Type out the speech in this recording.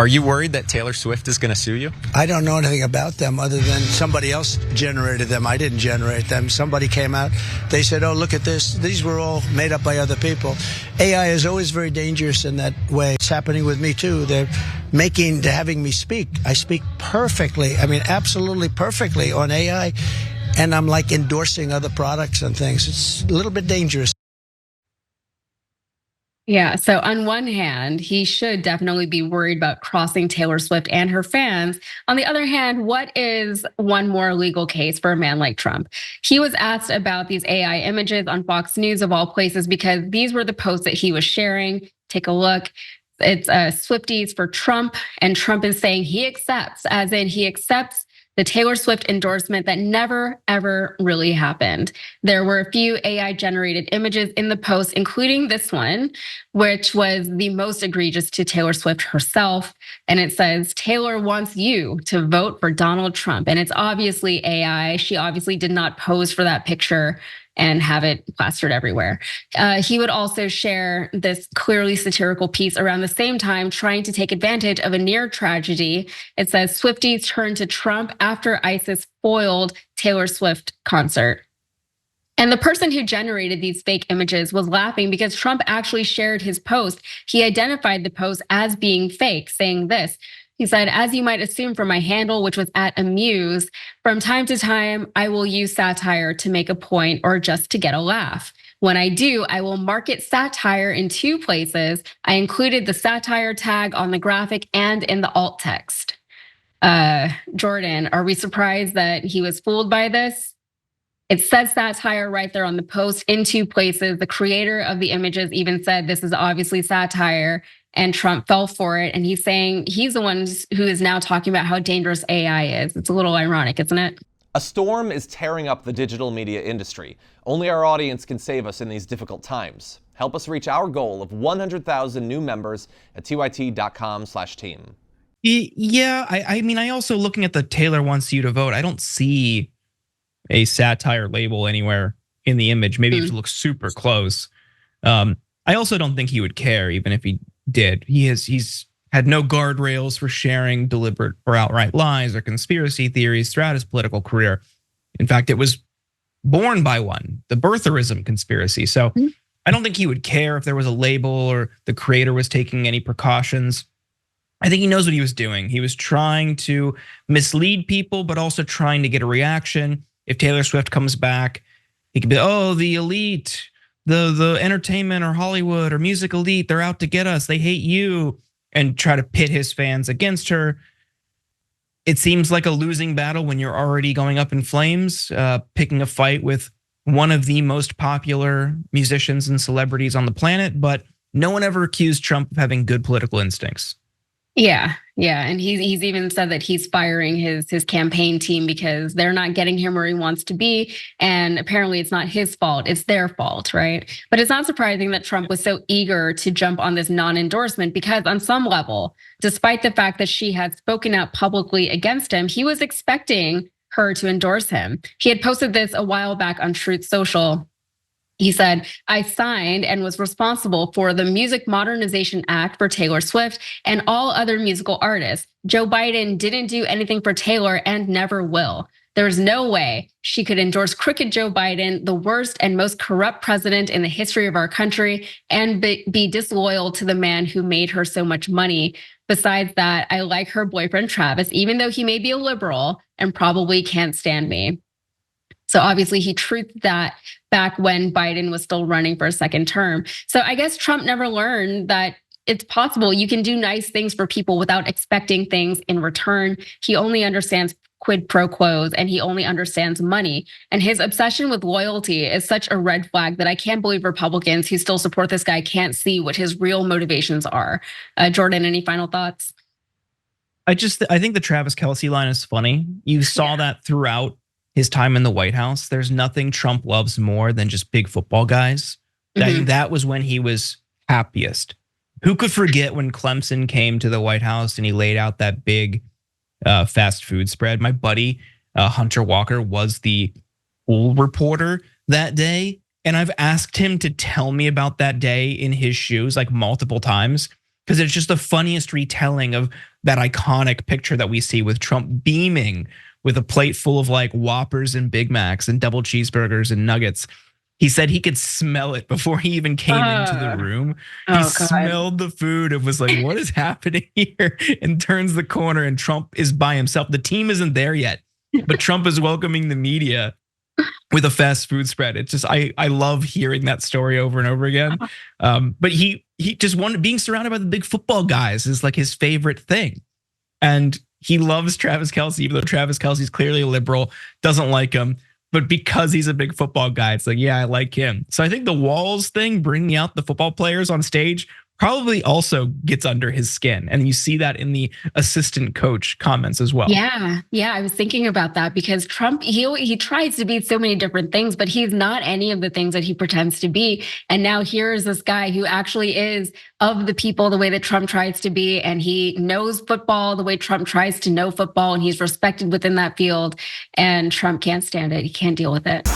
Are you worried that Taylor Swift is going to sue you? I don't know anything about them other than somebody else generated them. I didn't generate them. Somebody came out. They said, oh, look at this. These were all made up by other people. AI is always very dangerous in that way. It's happening with me, too. They're having me speak. I speak perfectly. I mean, absolutely perfectly on AI. And I'm like endorsing other products and things. It's a little bit dangerous. Yeah, so on one hand, he should definitely be worried about crossing Taylor Swift and her fans. On the other hand, what is one more legal case for a man like Trump? He was asked about these AI images on Fox News of all places because these were the posts that he was sharing. Take a look. It's Swifties for Trump, and Trump is saying he accepts, as in he accepts the Taylor Swift endorsement that never, ever really happened. There were a few AI-generated images in the post, including this one, which was the most egregious to Taylor Swift herself. And it says, Taylor wants you to vote for Donald Trump. And it's obviously AI. She obviously did not pose for that picture and have it plastered everywhere. He would also share this clearly satirical piece around the same time, trying to take advantage of a near tragedy. It says, Swifties turned to Trump after ISIS foiled Taylor Swift concert. And the person who generated these fake images was laughing because Trump actually shared his post. He identified the post as being fake, saying this. He said, as you might assume from my handle, which was @amuse, from time to time, I will use satire to make a point or just to get a laugh. When I do, I will market satire in two places. I included the satire tag on the graphic and in the alt text. Jordan, are we surprised that he was fooled by this? It says satire right there on the post in two places. The creator of the images even said this is obviously satire, and Trump fell for it. And he's saying he's the one who is now talking about how dangerous AI is. It's a little ironic, isn't it? A storm is tearing up the digital media industry. Only our audience can save us in these difficult times. Help us reach our goal of 100,000 new members at tyt.com/team. Yeah, I mean, I also, looking at the Taylor wants you to vote, I don't see a satire label anywhere in the image. Maybe if it looks super close. I also don't think he would care, even if he did. He's had no guardrails for sharing deliberate or outright lies or conspiracy theories throughout his political career. In fact, it was born by one, the birtherism conspiracy. So I don't think he would care if there was a label or the creator was taking any precautions. I think he knows what he was doing. He was trying to mislead people, but also trying to get a reaction. If Taylor Swift comes back, he could be, oh, the elite, the entertainment or Hollywood or music elite, they're out to get us. They hate you, and try to pit his fans against her. It seems like a losing battle when you're already going up in flames, picking a fight with one of the most popular musicians and celebrities on the planet. But no one ever accused Trump of having good political instincts. Yeah, and he's even said that he's firing his campaign team because they're not getting him where he wants to be, and apparently it's not his fault, it's their fault, right? But it's not surprising that Trump was so eager to jump on this non-endorsement because on some level, despite the fact that she had spoken out publicly against him, he was expecting her to endorse him. He had posted this a while back on Truth Social. He said, I signed and was responsible for the Music Modernization Act for Taylor Swift and all other musical artists. Joe Biden didn't do anything for Taylor and never will. There's no way she could endorse crooked Joe Biden, the worst and most corrupt president in the history of our country, and be disloyal to the man who made her so much money. Besides that, I like her boyfriend, Travis, even though he may be a liberal and probably can't stand me. So obviously he truthed that back when Biden was still running for a second term. So I guess Trump never learned that it's possible you can do nice things for people without expecting things in return. He only understands quid pro quos and he only understands money. And his obsession with loyalty is such a red flag that I can't believe Republicans who still support this guy can't see what his real motivations are. Jordan, any final thoughts? I think the Travis Kelce line is funny. You saw that throughout his time in the White House. There's nothing Trump loves more than just big football guys. That was when he was happiest. Who could forget when Clemson came to the White House and he laid out that big fast food spread? My buddy Hunter Walker was the pool reporter that day, and I've asked him to tell me about that day in his shoes like multiple times because it's just the funniest retelling of that iconic picture that we see with Trump beaming with a plate full of like Whoppers and Big Macs and double cheeseburgers and nuggets. He said he could smell it before he even came into the room. He smelled the food and was like, what is happening here? And turns the corner and Trump is by himself. The team isn't there yet, but Trump is welcoming the media with a fast food spread. It's just, I love hearing that story over and over again. But he just wanted, being surrounded by the big football guys is like his favorite thing. And he loves Travis Kelce, even though Travis Kelce's clearly a liberal, doesn't like him. But because he's a big football guy, it's like, yeah, I like him. So I think the walls thing, bringing out the football players on stage, probably also gets under his skin. And you see that in the assistant coach comments as well. Yeah, I was thinking about that because Trump, he tries to be so many different things, but he's not any of the things that he pretends to be. And now here's this guy who actually is of the people the way that Trump tries to be, and he knows football the way Trump tries to know football, and he's respected within that field. And Trump can't stand it. He can't deal with it.